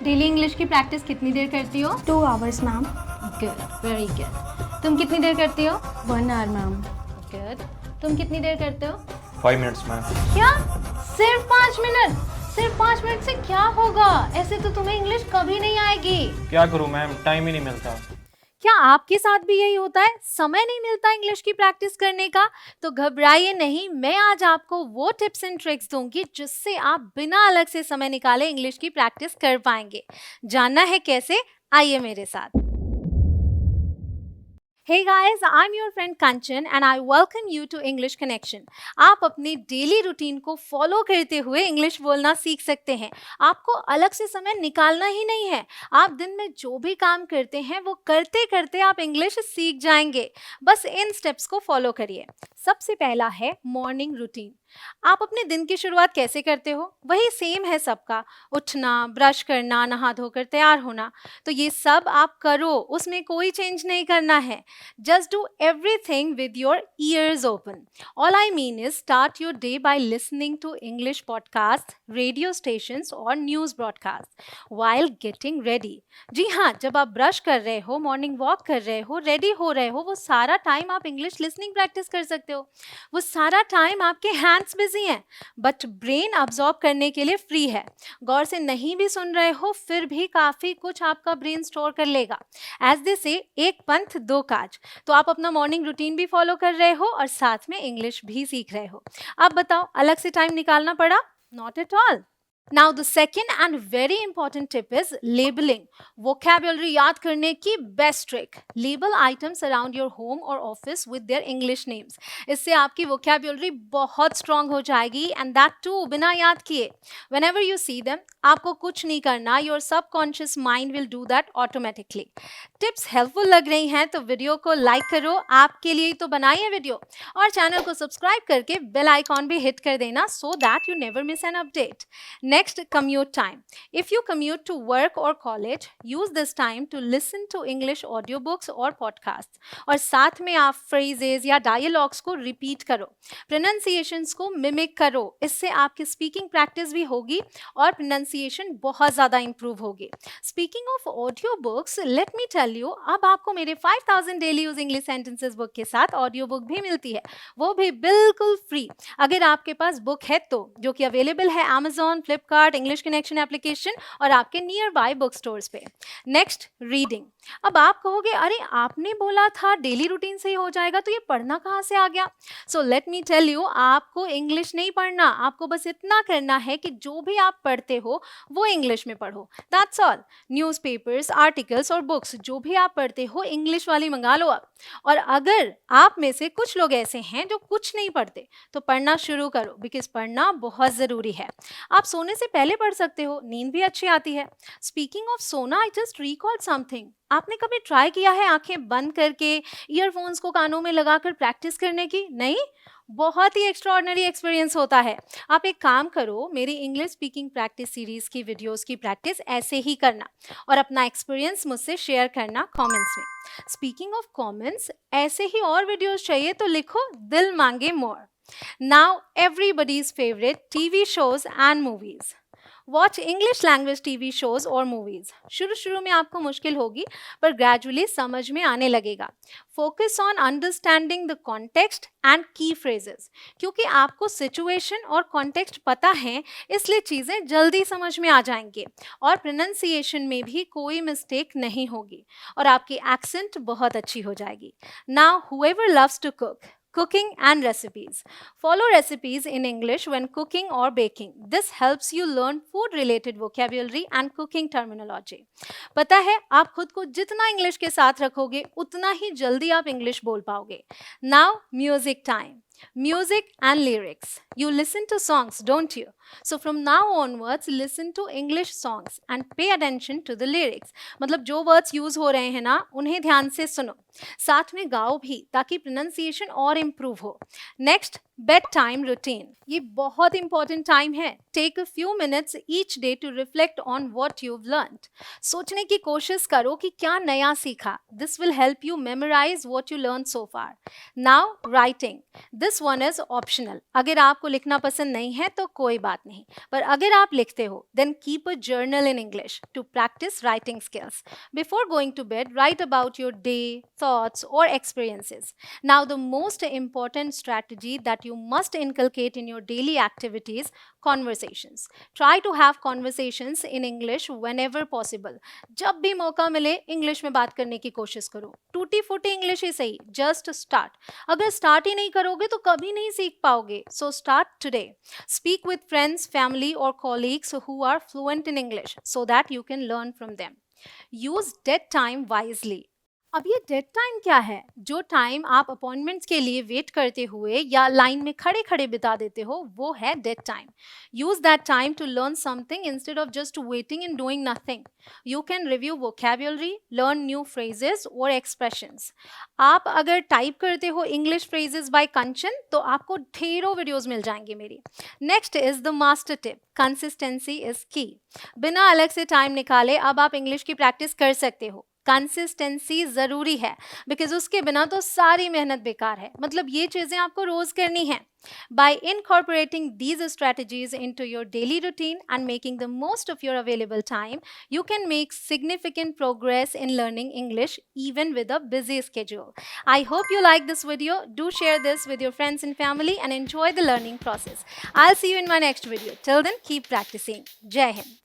Daily English की practice कितनी देर करती हो? 2 hours, ma'am. Good, very good. तुम कितनी देर करती हो? 1 hour, ma'am. गुड। तुम कितनी देर करते हो? 5 minutes, मैम। क्या? सिर्फ 5 मिनट? सिर्फ 5 मिनट से क्या होगा? ऐसे तो तुम्हें इंग्लिश कभी नहीं आएगी। क्या करूँ मैम, टाइम ही नहीं मिलता। क्या आपके साथ भी यही होता है? समय नहीं मिलता इंग्लिश की प्रैक्टिस करने का? तो घबराइए नहीं, मैं आज आपको वो टिप्स एंड ट्रिक्स दूंगी जिससे आप बिना अलग से समय निकाले इंग्लिश की प्रैक्टिस कर पाएंगे। जानना है कैसे? आइए मेरे साथ। Hey guys, I'm your friend Kanchan and I welcome you to English Connection. आप अपनी डेली रूटीन को फॉलो करते हुए इंग्लिश बोलना सीख सकते हैं। आपको अलग से समय निकालना ही नहीं है। आप दिन में जो भी काम करते हैं वो करते करते आप इंग्लिश सीख जाएंगे। बस इन स्टेप्स को फॉलो करिए। सबसे पहला है मॉर्निंग रूटीन। आप अपने दिन की शुरुआत कैसे करते हो? वही सेम है सबका। उठना, ब्रश करना, नहा धोकर तैयार होना। तो ये सब आप करो, उसमें कोई चेंज नहीं करना है। Just do everything with your ears open. All I mean is start your day by listening to English podcasts, radio stations or news broadcasts while getting ready. जी हाँ, जब आप ब्रश कर रहे हो, मॉर्निंग वॉक कर रहे हो, रेडी हो रहे हो, वो सारा टाइम आप इंग्लिश लिसनिंग प्रैक्टिस कर सकते हो। वो सारा टाइम आपके हैंड्स बिजी हैं, बट ब्रेन अब्जॉर्ब करने के लिए फ्री है। गौर से नहीं भी सुन रहे हो, फिर भी काफ़ी कुछ आपका ब्रेन स्टोर कर लेगा। एज दे से, एक पंथ दो काज। तो आप अपना मॉर्निंग रूटीन भी फॉलो कर रहे हो और साथ में इंग्लिश भी सीख रहे हो। अब बताओ, अलग से टाइम निकालना पड़ा? Not at all. Now the second and very important tip is labeling. Vocabulary याद करने की best trick. Label items around your home or office with their English names. इससे आपकी vocabulary बहुत strong हो जाएगी and that too बिना याद किए. Whenever you see them, आपको कुछ नहीं करना. Your subconscious mind will do that automatically. Tips helpful लग रही हैं तो वीडियो को लाइक करो, आपके लिए तो बनाई है वीडियो, और चैनल को सब्सक्राइब करके बेल आइकॉन भी हिट कर देना so that you never miss an update. Next, commute time. If you commute to work or college, use this time to listen to English audiobooks or podcasts. और साथ में आप phrases या dialogues को repeat करो, pronunciations को mimic करो। इससे आपकी speaking practice भी होगी और pronunciation बहुत ज़्यादा improve होगी। Speaking of audiobooks, let me tell you, अब आपको मेरे 5000 Daily Use English Sentences book के साथ ऑडियो बुक भी मिलती है, वो भी बिल्कुल फ्री, अगर आपके पास बुक है तो, जो कि अवेलेबल है Amazon, Flipkart, English connection application और आपके नियर बाय बुक स्टोर्स पे। Next, reading. अब आप कहोगे, अरे आपने बोला था डेली रूटीन से ही हो जाएगा, तो ये पढ़ना कहाँ से आ गया? So let me tell you, आपको इंग्लिश नहीं पढ़ना, आपको बस इतना करना है कि जो भी आप पढ़ते हो वो इंग्लिश में पढ़ो। That's all. न्यूज़पेपर्स, आर्टिकल्स और बुक्स जो भी आप पढ़ते हो, इंग्लिश वाली मंगा लो आप। और अगर आप में से कुछ लोग ऐसे हैं जो कुछ नहीं पढ़ते, तो पढ़ना शुरू करो, बिकॉज पढ़ना बहुत ज़रूरी है। आप सोने से पहले पढ़ सकते हो, नींद भी अच्छी आती है। स्पीकिंग ऑफ सोना, आई जस्ट रिकॉल्ड समथिंग। आपने कभी ट्राई किया है आंखें बंद करके ईयरफोन्स को कानों में लगाकर प्रैक्टिस करने की? नहीं? बहुत ही एक्स्ट्रॉर्डनरी एक्सपीरियंस होता है। आप एक काम करो, मेरी इंग्लिश स्पीकिंग प्रैक्टिस सीरीज की वीडियोस की प्रैक्टिस ऐसे ही करना और अपना एक्सपीरियंस मुझसे शेयर करना कमेंट्स में। स्पीकिंग ऑफ कमेंट्स, ऐसे ही और वीडियोस चाहिए तो लिखो दिल मांगे मोर। Now everybody's favorite TV shows and movies. Watch English language TV shows और movies. शुरू में आपको मुश्किल होगी, पर ग्रेजुअली समझ में आने लगेगा। Focus on understanding the context and key phrases. क्योंकि आपको सिचुएशन और कॉन्टेक्स्ट पता है, इसलिए चीज़ें जल्दी समझ में आ जाएंगी और प्रोनाउंसिएशन में भी कोई मिस्टेक नहीं होगी और आपकी एक्सेंट बहुत अच्छी हो जाएगी। Now whoever loves to cook, cooking and recipes. Follow recipes in English when cooking or baking. This helps you learn food related vocabulary and cooking terminology. पता है, आप खुद को जितना इंग्लिश के साथ रखोगे उतना ही जल्दी आप इंग्लिश बोल पाओगे। Now music time. Music and lyrics. You listen to songs, don't you? So from now onwards, listen to English songs and pay attention to the lyrics. मतलब जो वर्ड्स यूज हो रहे हैं ना, उन्हें ध्यान से सुनो, साथ में गाओ भी, ताकि प्रोनाउंसिएशन और इम्प्रूव हो। नेक्स्ट, बेड टाइम रूटीन, ये बहुत इंपॉर्टेंट टाइम है. Take a few minutes each day to reflect on what you have learned. सोचने की कोशिश करो कि क्या नया सीखा. This will help you memorise what you learn so far. Now writing, this one is optional. अगर आपको लिखना पसंद नहीं है तो कोई बात नहीं, पर अगर आप लिखते हो then keep a journal in English to practise writing skills. Before going to bed, write about your day, thoughts और experiences. Now, the most important strategy that you must inculcate in your daily activities: conversations. Try to have conversations in English whenever possible. जब भी मौका मिले English में बात करने की कोशिश करो. टूटी फूटी इंग्लिश ही सही, जस्ट स्टार्ट. अगर स्टार्ट ही नहीं करोगे तो कभी नहीं सीख पाओगे. So start today. Speak with friends, family or colleagues who are fluent in English so that you can learn from them. Use dead time wisely. अब ये डेड टाइम क्या है? जो टाइम आप अपॉइंटमेंट्स के लिए वेट करते हुए या लाइन में खड़े खड़े बिता देते हो, वो है dead time. Use that time to learn something instead of just waiting and doing nothing. You can review vocabulary, learn new phrases और एक्सप्रेशंस. आप अगर टाइप करते हो इंग्लिश फ्रेजेस बाय कंचन तो आपको ढेरों वीडियोस मिल जाएंगे मेरी. Next is the master tip: consistency is की. बिना अलग से टाइम निकाले अब आप इंग्लिश की प्रैक्टिस कर सकते हो. कंसिस्टेंसी ज़रूरी है, बिकॉज उसके बिना तो सारी मेहनत बेकार है. मतलब ये चीज़ें आपको रोज़ करनी है. Bye incorporating these strategies into your daily routine and making the most of your available time, you can make significant progress in learning English even with a busy schedule. I hope you like this video. Do share this with your friends and family and enjoy the learning process. I'll see you in my next video. Till then, keep practicing. Jai Hind.